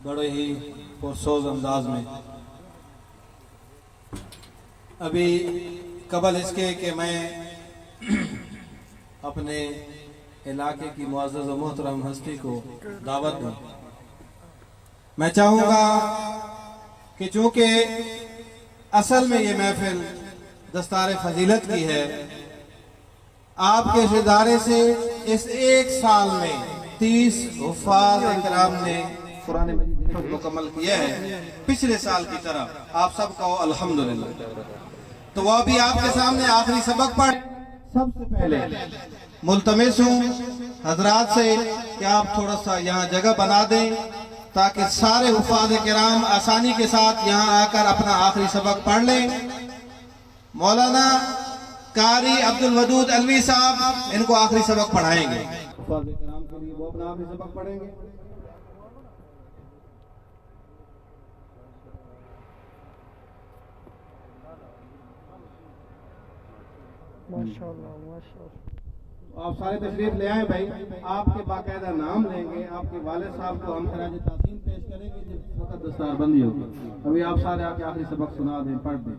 बड़े ही पुरसोज अंदाज में। अभी कबल इसके कि मैं अपने इलाके की मुअज़्ज़ज़ व मोहतरम हस्ती को दावत दूं, मैं चाहूँगा कि चूँकि असल में ये महफिल दस्तार फजीलत की है, आपके इस इदारे से इस एक साल में 30 हुफ़ाज़ इकराम ने कुरान मजीद मुकम्मल किया है। पिछले साल की तरह आप सब कहो अल्हम्दुलिल्लाह। तो वह भी आपके सामने आखिरी सबक पढ़। सबसे पहले मुल्तमिस हूँ हजरात से कि आप थोड़ा सा यहाँ जगह बना दें ताकि सारे हुफ़ाज़ किराम आसानी के साथ यहाँ आकर अपना आखिरी सबक पढ़ लें। मौलाना कारी अब्दुल वदूद अलवी साहब इनको आखिरी सबक पढ़ाएंगे। हुफ़ाज़ किराम के लिए वो अपना आखिरी सबक पढ़ेंगे। माशाअल्लाह माशाअल्लाह। आप सारे तशरीफ ले आए भाई। आपके बाकायदा नाम लेंगे, आपके वालिद साहब को हम खराज ताज़ीम पेश करेंगे जिस वक्त दस्तारबंदी होगी। अभी आप सारे आके आखिरी सबक सुना दें, पढ़ दें।